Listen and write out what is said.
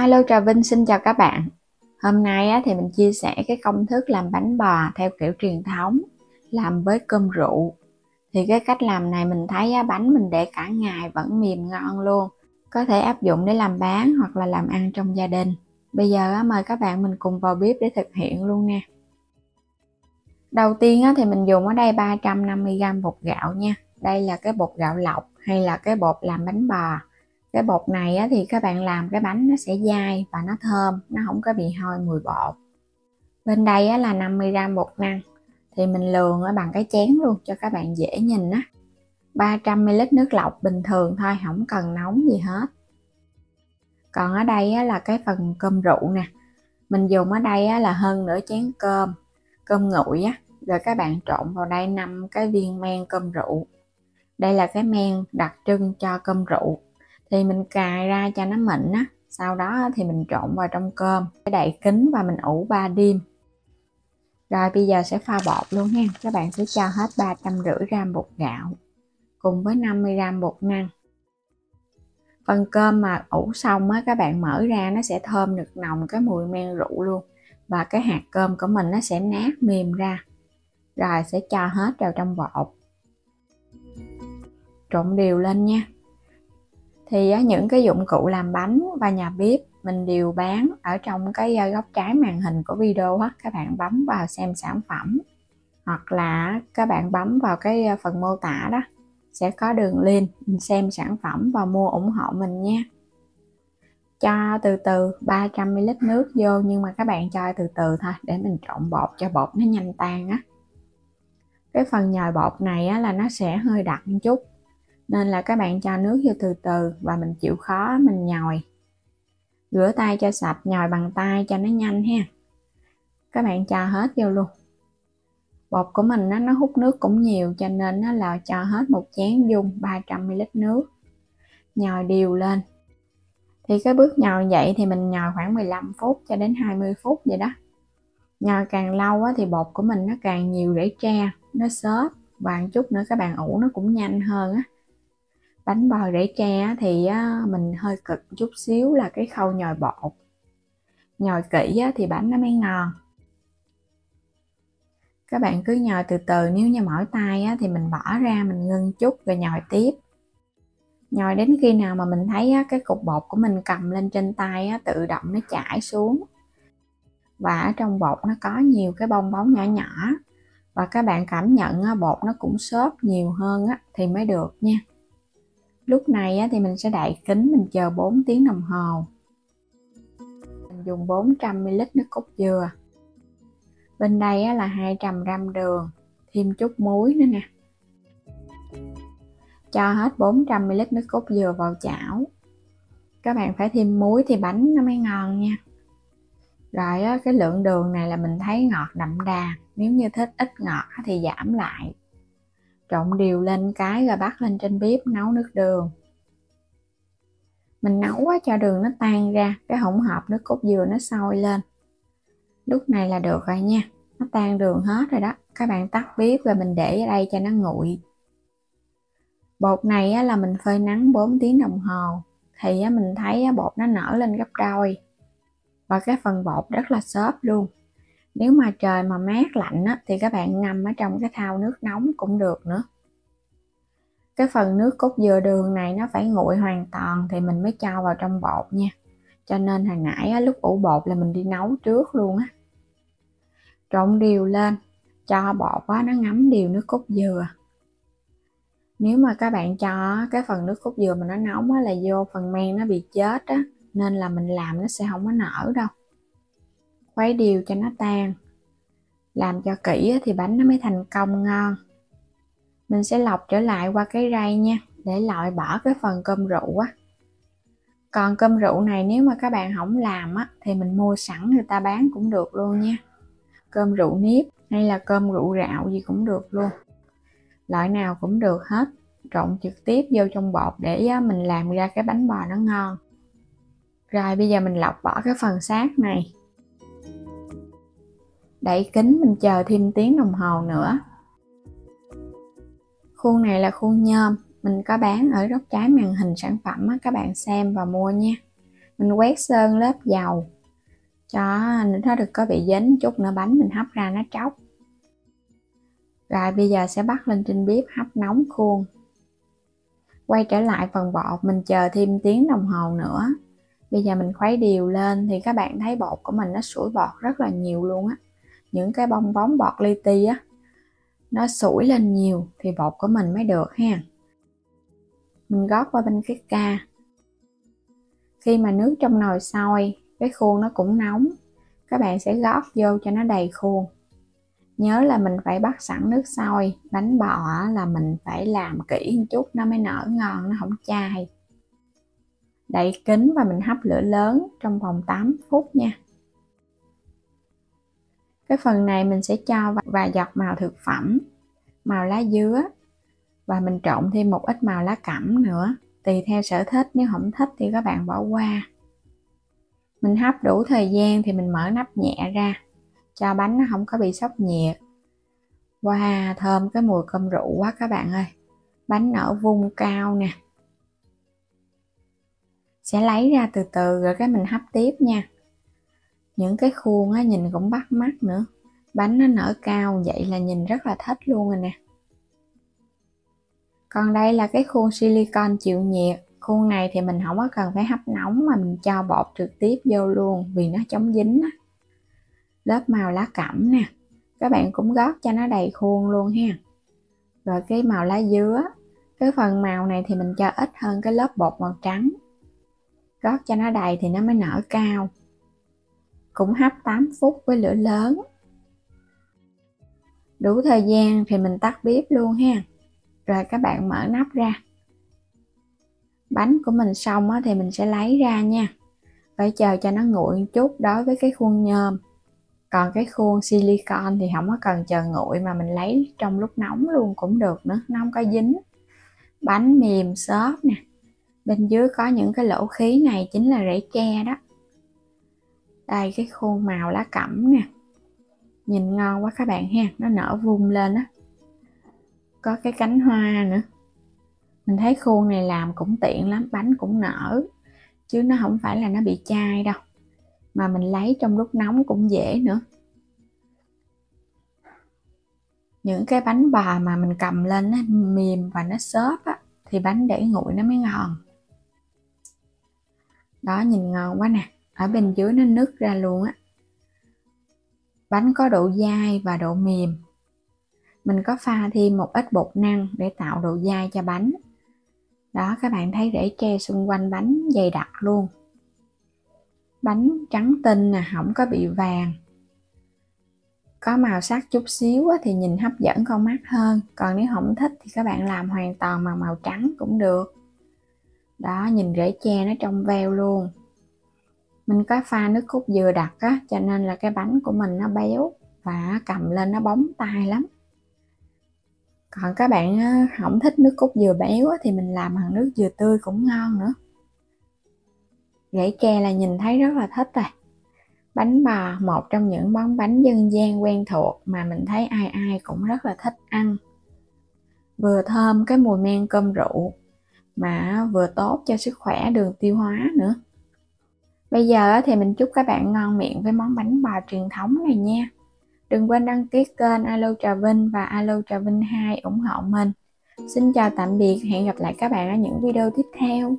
Alo, Trà Vinh xin chào các bạn. Hôm nay thì mình chia sẻ cái công thức làm bánh bò theo kiểu truyền thống, làm với cơm rượu. Thì cái cách làm này mình thấy bánh mình để cả ngày vẫn mềm ngon luôn. Có thể áp dụng để làm bán hoặc là làm ăn trong gia đình. Bây giờ mời các bạn mình cùng vào bếp để thực hiện luôn nè. Đầu tiên thì mình dùng ở đây 350g bột gạo nha. Đây là cái bột gạo lọc hay là cái bột làm bánh bò. Cái bột này thì các bạn làm cái bánh nó sẽ dai và nó thơm, nó không có bị hôi mùi bột. Bên đây là 50g bột năng, thì mình lường bằng cái chén luôn cho các bạn dễ nhìn á. 300ml nước lọc bình thường thôi, không cần nóng gì hết. Còn ở đây là cái phần cơm rượu nè, mình dùng ở đây là hơn nửa chén cơm nguội á. Rồi các bạn trộn vào đây 5 cái viên men cơm rượu. Đây là cái men đặc trưng cho cơm rượu, thì mình cài ra cho nó mịn á. Sau đó thì mình trộn vào trong cơm, đậy kín và mình ủ 3 đêm. Rồi bây giờ sẽ pha bột luôn nha. Các bạn sẽ cho hết 350g bột gạo cùng với 50g bột năng. Phần cơm mà ủ xong các bạn mở ra nó sẽ thơm nực nồng cái mùi men rượu luôn. Và cái hạt cơm của mình nó sẽ nát mềm ra. Rồi sẽ cho hết vào trong bột, trộn đều lên nha. Thì những cái dụng cụ làm bánh và nhà bếp mình đều bán ở trong cái góc trái màn hình của video á. Các bạn bấm vào xem sản phẩm, hoặc là các bạn bấm vào cái phần mô tả đó, sẽ có đường link mình xem sản phẩm và mua ủng hộ mình nha. Cho từ từ 300ml nước vô, nhưng mà các bạn cho từ từ thôi để mình trộn bột cho bột nó nhanh tan á. Cái phần nhồi bột này là nó sẽ hơi đặc một chút, nên là các bạn cho nước vô từ từ và mình chịu khó mình nhồi. Rửa tay cho sạch, nhồi bằng tay cho nó nhanh ha. Các bạn cho hết vô luôn. Bột của mình nó hút nước cũng nhiều, cho nên nó là cho hết một chén dung 300ml nước. Nhồi đều lên. Thì cái bước nhồi vậy thì mình nhồi khoảng 15 phút cho đến 20 phút vậy đó. Nhồi càng lâu thì bột của mình nó càng nhiều rễ tre, nó xốp, và một chút nữa các bạn ủ nó cũng nhanh hơn á. Bánh bò rễ tre thì mình hơi cực chút xíu là cái khâu nhồi bột. Nhồi kỹ thì bánh nó mới ngon. Các bạn cứ nhồi từ từ, nếu như mỏi tay thì mình bỏ ra, mình ngưng chút rồi nhồi tiếp. Nhồi đến khi nào mà mình thấy cái cục bột của mình cầm lên trên tay tự động nó chảy xuống. Và ở trong bột nó có nhiều cái bong bóng nhỏ nhỏ. Và các bạn cảm nhận bột nó cũng xốp nhiều hơn thì mới được nha. Lúc này thì mình sẽ đậy kín, mình chờ 4 tiếng đồng hồ. Mình dùng 400ml nước cốt dừa. Bên đây là 200g đường, thêm chút muối nữa nè. Cho hết 400ml nước cốt dừa vào chảo. Các bạn phải thêm muối thì bánh nó mới ngon nha. Rồi cái lượng đường này là mình thấy ngọt đậm đà, nếu như thích ít ngọt thì giảm lại. Trộn đều lên cái rồi bắt lên trên bếp nấu nước đường. Mình nấu cho đường nó tan ra, cái hỗn hợp nước cốt dừa nó sôi lên. Lúc này là được rồi nha, nó tan đường hết rồi đó. Các bạn tắt bếp rồi mình để ở đây cho nó nguội. Bột này là mình phơi nắng 4 tiếng đồng hồ, thì mình thấy bột nó nở lên gấp đôi. Và cái phần bột rất là xốp luôn. Nếu mà trời mà mát lạnh thì các bạn ngâm ở trong cái thau nước nóng cũng được nữa. Cái phần nước cốt dừa đường này nó phải nguội hoàn toàn thì mình mới cho vào trong bột nha. Cho nên hồi nãy lúc ủ bột là mình đi nấu trước luôn á. Trộn đều lên, cho bột nó ngấm đều nước cốt dừa. Nếu mà các bạn cho cái phần nước cốt dừa mà nó nóng là vô phần men nó bị chết á, nên là mình làm nó sẽ không có nở đâu. Khuấy đều cho nó tan. Làm cho kỹ thì bánh nó mới thành công ngon. Mình sẽ lọc trở lại qua cái rây nha, để loại bỏ cái phần cơm rượu á. Còn cơm rượu này nếu mà các bạn không làm thì mình mua sẵn người ta bán cũng được luôn nha. Cơm rượu nếp hay là cơm rượu rạo gì cũng được luôn. Loại nào cũng được hết. Trộn trực tiếp vô trong bột để mình làm ra cái bánh bò nó ngon. Rồi bây giờ mình lọc bỏ cái phần xác này. Đậy kín mình chờ thêm tiếng đồng hồ nữa. Khuôn này là khuôn nhôm, mình có bán ở góc trái màn hình sản phẩm các bạn xem và mua nha. Mình quét sơn lớp dầu cho nó được có bị dính, chút nữa bánh mình hấp ra nó tróc. Rồi bây giờ sẽ bắt lên trên bếp hấp nóng khuôn. Quay trở lại phần bột, mình chờ thêm tiếng đồng hồ nữa. Bây giờ mình khuấy đều lên thì các bạn thấy bột của mình nó sủi bọt rất là nhiều luôn á. Những cái bong bóng bọt li ti á, nó sủi lên nhiều thì bột của mình mới được ha. Mình gót qua bên cái ca. Khi mà nước trong nồi sôi, cái khuôn nó cũng nóng, các bạn sẽ gót vô cho nó đầy khuôn. Nhớ là mình phải bắt sẵn nước sôi. Bánh bò là mình phải làm kỹ một chút nó mới nở ngon, nó không chai. Đậy kín và mình hấp lửa lớn trong vòng 8 phút nha. Cái phần này mình sẽ cho vài giọt màu thực phẩm, màu lá dứa, và mình trộn thêm một ít màu lá cẩm nữa, tùy theo sở thích, nếu không thích thì các bạn bỏ qua. Mình hấp đủ thời gian thì mình mở nắp nhẹ ra, cho bánh nó không có bị sốc nhiệt. Wow, thơm cái mùi cơm rượu quá các bạn ơi. Bánh nở vung cao nè. Sẽ lấy ra từ từ rồi cái mình hấp tiếp nha. Những cái khuôn á, nhìn cũng bắt mắt nữa. Bánh nó nở cao vậy là nhìn rất là thích luôn rồi nè. Còn đây là cái khuôn silicon chịu nhiệt. Khuôn này thì mình không có cần phải hấp nóng mà mình cho bột trực tiếp vô luôn vì nó chống dính á. Lớp màu lá cẩm nè. Các bạn cũng gót cho nó đầy khuôn luôn ha. Rồi cái màu lá dứa. Cái phần màu này thì mình cho ít hơn cái lớp bột màu trắng. Gót cho nó đầy thì nó mới nở cao. Cũng hấp 8 phút với lửa lớn. Đủ thời gian thì mình tắt bếp luôn ha. Rồi các bạn mở nắp ra. Bánh của mình xong thì mình sẽ lấy ra nha. Phải chờ cho nó nguội một chút đối với cái khuôn nhôm. Còn cái khuôn silicon thì không có cần chờ nguội mà mình lấy trong lúc nóng luôn cũng được nữa, nó không có dính. Bánh mềm xốp nè. Bên dưới có những cái lỗ khí này chính là rễ tre đó. Đây cái khuôn màu lá cẩm nè. Nhìn ngon quá các bạn ha, nó nở vung lên á. Có cái cánh hoa nữa. Mình thấy khuôn này làm cũng tiện lắm, bánh cũng nở. Chứ nó không phải là nó bị chai đâu. Mà mình lấy trong lúc nóng cũng dễ nữa. Những cái bánh bò mà mình cầm lên nó mềm và nó xốp á, thì bánh để nguội nó mới ngon. Đó, nhìn ngon quá nè. Ở bên dưới nó nứt ra luôn á. Bánh có độ dai và độ mềm. Mình có pha thêm một ít bột năng để tạo độ dai cho bánh. Đó, các bạn thấy rễ tre xung quanh bánh dày đặc luôn. Bánh trắng tinh nè, không có bị vàng. Có màu sắc chút xíu thì nhìn hấp dẫn con mắt hơn. Còn nếu không thích thì các bạn làm hoàn toàn bằng màu trắng cũng được. Đó, nhìn rễ tre nó trong veo luôn. Mình có pha nước cốt dừa đặc á, cho nên là cái bánh của mình nó béo và cầm lên nó bóng tay lắm. Còn các bạn không thích nước cốt dừa béo thì mình làm bằng nước dừa tươi cũng ngon nữa. Rễ tre là nhìn thấy rất là thích rồi. Bánh bò, một trong những món bánh dân gian quen thuộc mà mình thấy ai ai cũng rất là thích ăn. Vừa thơm cái mùi men cơm rượu mà vừa tốt cho sức khỏe đường tiêu hóa nữa. Bây giờ thì mình chúc các bạn ngon miệng với món bánh bò truyền thống này nha. Đừng quên đăng ký kênh Alo Trà Vinh và Alo Trà Vinh 2 ủng hộ mình. Xin chào tạm biệt, hẹn gặp lại các bạn ở những video tiếp theo.